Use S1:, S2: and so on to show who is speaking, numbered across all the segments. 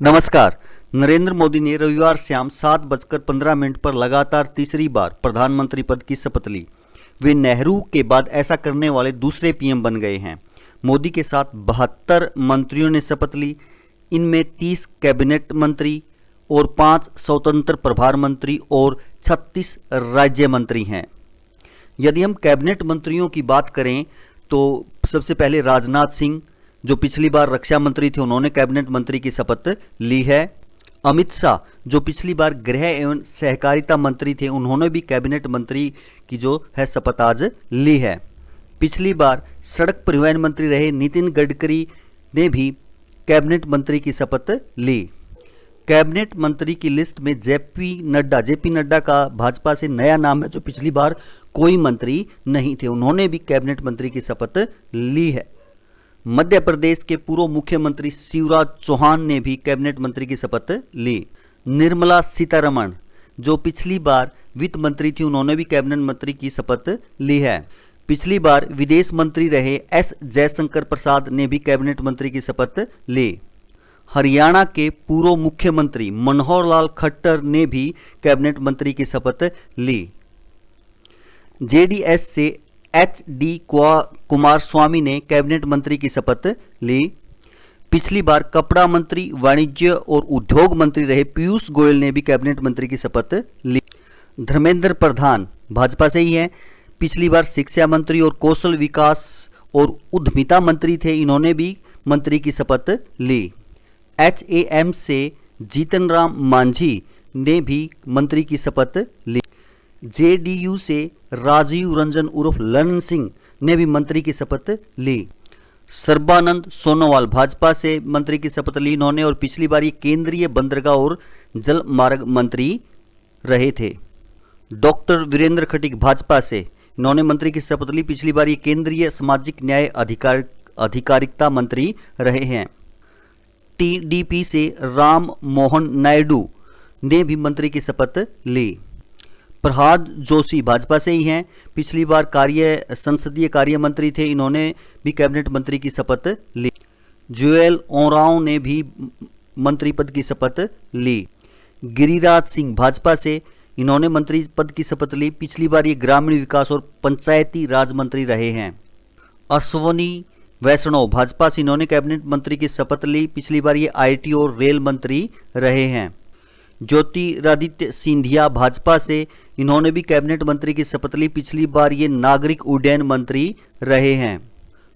S1: नमस्कार। नरेंद्र मोदी ने रविवार शाम 7:15 पर लगातार तीसरी बार प्रधानमंत्री पद की शपथ ली। वे नेहरू के बाद ऐसा करने वाले दूसरे पीएम बन गए हैं। मोदी के साथ 72 मंत्रियों ने शपथ ली। इनमें 30 कैबिनेट मंत्री और 5 स्वतंत्र प्रभार मंत्री और 36 राज्य मंत्री हैं। यदि हम कैबिनेट मंत्रियों की बात करें तो सबसे पहले राजनाथ सिंह, जो पिछली बार रक्षा मंत्री थे, उन्होंने कैबिनेट मंत्री की शपथ ली है। अमित शाह, जो पिछली बार गृह एवं सहकारिता मंत्री थे, उन्होंने भी कैबिनेट मंत्री की जो है शपथ आज ली है। पिछली बार सड़क परिवहन मंत्री रहे नितिन गडकरी ने भी कैबिनेट मंत्री की शपथ ली। कैबिनेट मंत्री की लिस्ट में जेपी नड्डा का भाजपा से नया नाम है, जो पिछली बार कोई मंत्री नहीं थे, उन्होंने भी कैबिनेट मंत्री की शपथ ली है। मध्य प्रदेश के पूर्व मुख्यमंत्री शिवराज चौहान ने भी कैबिनेट मंत्री की शपथ ली। निर्मला सीतारमण, जो पिछली बार वित्त मंत्री थी, उन्होंने भी कैबिनेट मंत्री की शपथ ली है। पिछली बार विदेश मंत्री रहे एस जयशंकर प्रसाद ने भी कैबिनेट मंत्री की शपथ ली। हरियाणा के पूर्व मुख्यमंत्री मनोहर लाल खट्टर ने भी कैबिनेट मंत्री की शपथ ली। जेडीएस से HD कुमारस्वामी ने कैबिनेट मंत्री की शपथ ली। पिछली बार कपड़ा मंत्री, वाणिज्य और उद्योग मंत्री रहे पीयूष गोयल ने भी कैबिनेट मंत्री की शपथ ली। धर्मेंद्र प्रधान भाजपा से ही हैं, पिछली बार शिक्षा मंत्री और कौशल विकास और उद्यमिता मंत्री थे, इन्होंने भी मंत्री की शपथ ली। HAM से जीतन राम मांझी ने भी मंत्री की शपथ ली। JDU से राजीव रंजन उर्फ ललन सिंह ने भी मंत्री की शपथ ली। सर्बानंद सोनोवाल भाजपा से मंत्री की शपथ ली इन्होंने, और पिछली बार ये केंद्रीय बंदरगाह और जल मार्ग मंत्री रहे थे। डॉक्टर वीरेंद्र खटीक भाजपा से, इन्होंने मंत्री की शपथ ली। पिछली बार ये केंद्रीय सामाजिक न्याय अधिकारिता मंत्री रहे हैं। TDP से राम मोहन नायडू ने भी मंत्री की शपथ ली। प्रहलाद जोशी भाजपा से ही हैं, पिछली बार संसदीय कार्य मंत्री थे, इन्होंने भी कैबिनेट मंत्री की शपथ ली। जुएल ओरांव ने भी मंत्री पद की शपथ ली। गिरिराज सिंह भाजपा से, इन्होंने मंत्री पद की शपथ ली। पिछली बार ये ग्रामीण विकास और पंचायती राज मंत्री रहे हैं। अश्वनी वैष्णव भाजपा से, इन्होंने कैबिनेट मंत्री की शपथ ली। पिछली बार ये IT और रेल मंत्री रहे हैं। ज्योतिरादित्य सिंधिया भाजपा से, इन्होंने भी कैबिनेट मंत्री की शपथ ली। पिछली बार ये नागरिक उड्डयन मंत्री रहे हैं।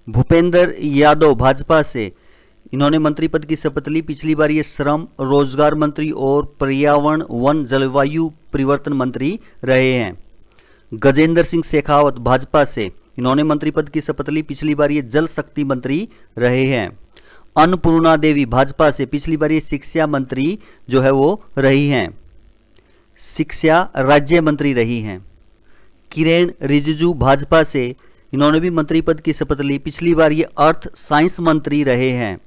S1: भूपेंद्र यादव भाजपा से, इन्होंने मंत्री पद की शपथ ली। पिछली बार ये श्रम रोजगार मंत्री और पर्यावरण वन जलवायु परिवर्तन मंत्री रहे हैं। गजेंद्र सिंह शेखावत भाजपा से, इन्होंने मंत्री पद की शपथ ली। पिछली बार ये जल शक्ति मंत्री रहे हैं। अन्नपूर्णा देवी भाजपा से, पिछली बार ये शिक्षा मंत्री जो है वो रही हैं, शिक्षा राज्य मंत्री रही हैं। किरेन रिजिजू भाजपा से, इन्होंने भी मंत्री पद की शपथ ली। पिछली बार ये अर्थ साइंस मंत्री रहे हैं।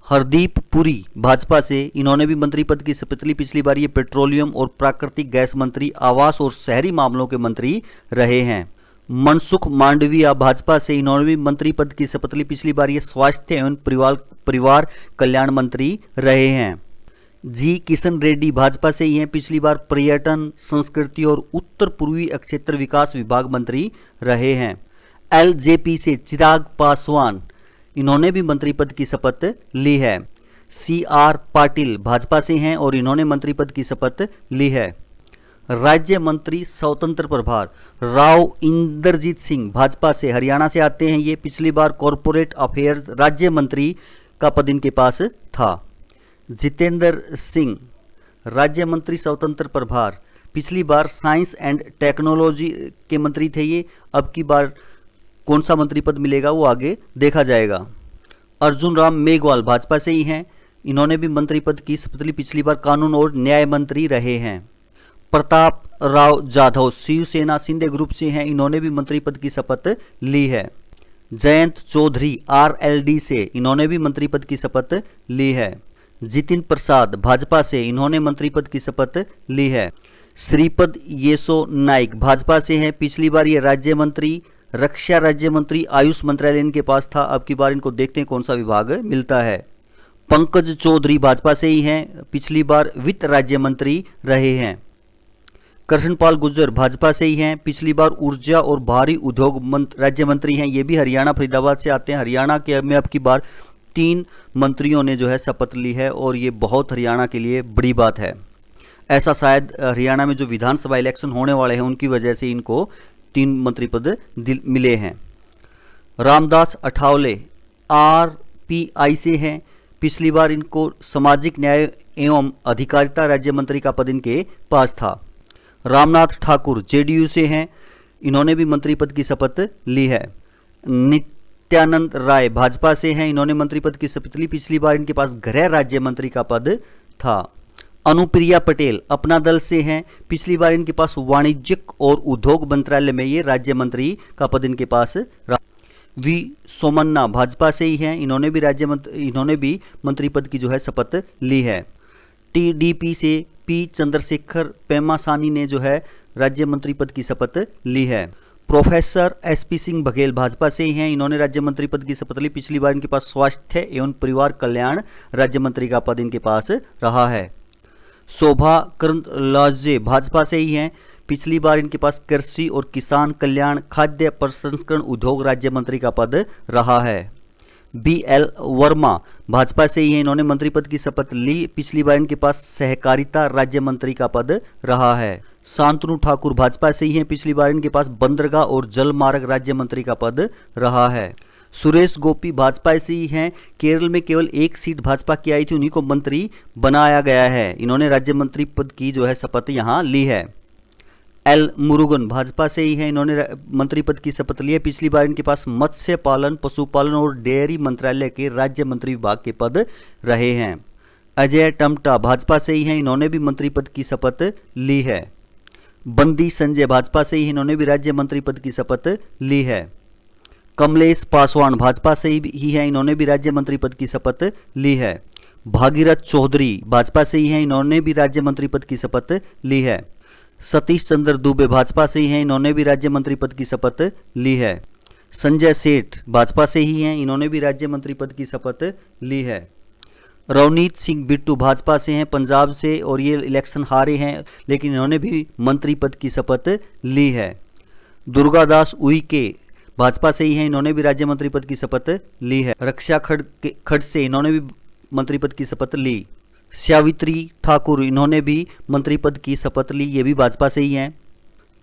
S1: हरदीप पुरी भाजपा से, इन्होंने भी मंत्री पद की शपथ ली। पिछली बार ये पेट्रोलियम और प्राकृतिक गैस मंत्री, आवास और शहरी मामलों के मंत्री रहे हैं। मनसुख मांडविया भाजपा से, इन्होंने भी मंत्री पद की शपथ ली। पिछली बार ये स्वास्थ्य एवं परिवार कल्याण मंत्री रहे हैं। जी किशन रेड्डी भाजपा से ही हैं, पिछली बार पर्यटन, संस्कृति और उत्तर पूर्वी क्षेत्र विकास विभाग मंत्री रहे हैं। LJP से चिराग पासवान, इन्होंने भी मंत्री पद की शपथ ली है। CR पाटिल भाजपा से हैं और इन्होंने मंत्री पद की शपथ ली है। राज्य मंत्री स्वतंत्र प्रभार राव इंद्रजीत सिंह भाजपा से, हरियाणा से आते हैं ये, पिछली बार कॉरपोरेट अफेयर्स राज्य मंत्री का पद इनके पास था। जितेंद्र सिंह राज्य मंत्री स्वतंत्र प्रभार, पिछली बार साइंस एंड टेक्नोलॉजी के मंत्री थे ये, अब की बार कौन सा मंत्री पद मिलेगा वो आगे देखा जाएगा। अर्जुन राम मेघवाल भाजपा से ही हैं, इन्होंने भी मंत्री पद की शपथ ली। पिछली बार कानून और न्याय मंत्री रहे हैं। प्रताप राव जाधव शिवसेना शिंदे ग्रुप से हैं, इन्होंने भी मंत्री पद की शपथ ली है। जयंत चौधरी RLD से, इन्होंने भी मंत्री पद की शपथ ली है। जितिन प्रसाद भाजपा से, इन्होंने मंत्री पद की शपथ ली है। श्रीपद येसो नाइक भाजपा से हैं, पिछली बार ये राज्य मंत्री, रक्षा राज्य मंत्री, आयुष मंत्रालय इनके पास था, अब की बार इनको देखते हैं कौन सा विभाग मिलता है। पंकज चौधरी भाजपा से ही हैं, पिछली बार वित्त राज्य मंत्री रहे हैं। कृष्णपाल गुर्जर भाजपा से ही हैं, पिछली बार ऊर्जा और भारी उद्योग राज्य मंत्री हैं। ये भी हरियाणा फरीदाबाद से आते हैं। हरियाणा के में अब की बार 3 मंत्रियों ने जो है शपथ ली है और ये बहुत हरियाणा के लिए बड़ी बात है। ऐसा शायद हरियाणा में जो विधानसभा इलेक्शन होने वाले हैं उनकी वजह से इनको 3 मंत्री पद मिले हैं। रामदास अठावले RPI से हैं, पिछली बार इनको सामाजिक न्याय एवं अधिकारिता राज्य मंत्री का पद इनके पास था। रामनाथ ठाकुर JDU से हैं, इन्होंने भी मंत्री पद की शपथ ली है। नित्यानंद राय भाजपा से हैं, इन्होंने मंत्री पद की शपथ ली, पिछली बार इनके पास गृह राज्य मंत्री का पद था। अनुप्रिया पटेल अपना दल से हैं, पिछली बार इनके पास वाणिज्यिक और उद्योग मंत्रालय में ये राज्य मंत्री का पद इनके पास रहा। V सोमन्ना भाजपा से ही हैं, इन्होंने भी मंत्री पद की जो है शपथ ली है। TDP से P चंद्रशेखर पेमासानी ने जो है राज्य मंत्री पद की शपथ ली है। प्रोफेसर SP सिंह बघेल भाजपा से ही हैं, इन्होंने राज्य मंत्री पद की शपथ ली, पिछली बार इनके पास स्वास्थ्य एवं परिवार कल्याण राज्य मंत्री का पद इनके पास रहा है। शोभा करंदलाजे भाजपा से ही हैं, पिछली बार इनके पास कृषि और किसान कल्याण खाद्य प्रसंस्करण उद्योग राज्य मंत्री का पद रहा है। BL वर्मा भाजपा से ही हैं, इन्होंने मंत्री पद की शपथ ली, पिछली बार इनके पास सहकारिता राज्य मंत्री का पद रहा है। शांतनु ठाकुर भाजपा से ही हैं, पिछली बार इनके पास बंदरगाह और जल मार्ग राज्य मंत्री का पद रहा है। सुरेश गोपी भाजपा से ही हैं, केरल में केवल 1 सीट भाजपा की आई थी, उन्हीं को मंत्री बनाया गया है, इन्होंने राज्य मंत्री पद की जो है शपथ यहाँ ली है। L मुरुगन भाजपा से ही हैं, इन्होंने मंत्री पद की शपथ ली है, पिछली बार इनके पास मत्स्य पालन पशुपालन और डेयरी मंत्रालय के राज्य मंत्री विभाग के पद रहे हैं। अजय टमटा भाजपा से ही हैं, इन्होंने भी मंत्री पद की शपथ ली है। बंदी संजय भाजपा से ही, इन्होंने भी राज्य मंत्री पद की शपथ ली है। कमलेश पासवान भाजपा से ही हैं, इन्होंने भी राज्य मंत्री पद की शपथ ली है। भागीरथ चौधरी भाजपा से ही हैं, इन्होंने भी राज्य मंत्री पद की शपथ ली है। सतीश चंद्र दुबे भाजपा से ही हैं, इन्होंने भी राज्य मंत्री पद की शपथ ली है। संजय सेठ भाजपा से ही हैं, इन्होंने भी राज्य मंत्री पद की शपथ ली है। रवनीत सिंह बिट्टू भाजपा से हैं, पंजाब से, और ये इलेक्शन हारे हैं, लेकिन इन्होंने भी मंत्री पद की शपथ ली है। दुर्गादास उइके भाजपा से ही हैं, इन्होंने भी राज्य मंत्री पद की शपथ ली है। रक्षा खड़ से इन्होंने भी मंत्री पद की शपथ ली। सावित्री ठाकुर इन्होंने भी मंत्री पद की शपथ ली, ये भी भाजपा से ही हैं।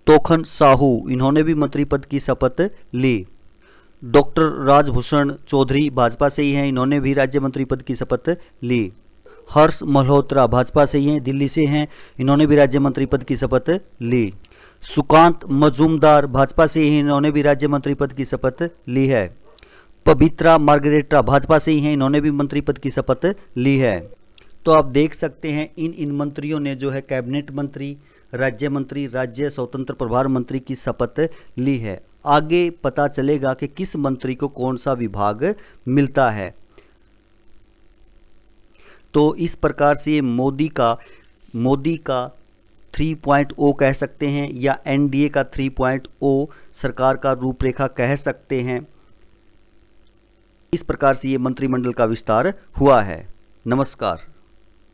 S1: तोखन साहू इन्होंने भी मंत्री पद की शपथ ली। डॉक्टर राजभूषण चौधरी भाजपा से ही हैं, इन्होंने भी राज्य मंत्री पद की शपथ ली। हर्ष मल्होत्रा भाजपा से ही हैं, दिल्ली से हैं, इन्होंने भी राज्य मंत्री पद की शपथ ली। सुकांत मजूमदार भाजपा से ही, इन्होंने भी राज्य मंत्री पद की शपथ ली है। पवित्रा मार्गरेटा भाजपा से ही हैं, इन्होंने भी मंत्री पद की शपथ ली है। तो आप देख सकते हैं इन मंत्रियों ने जो है कैबिनेट मंत्री, राज्य मंत्री, राज्य स्वतंत्र प्रभार मंत्री की शपथ ली है। आगे पता चलेगा कि किस मंत्री को कौन सा विभाग मिलता है। तो इस प्रकार से ये मोदी का 3.0 कह सकते हैं, या NDA का 3.0 सरकार का रूपरेखा कह सकते हैं। इस प्रकार से ये मंत्रिमंडल का विस्तार हुआ है। नमस्कार।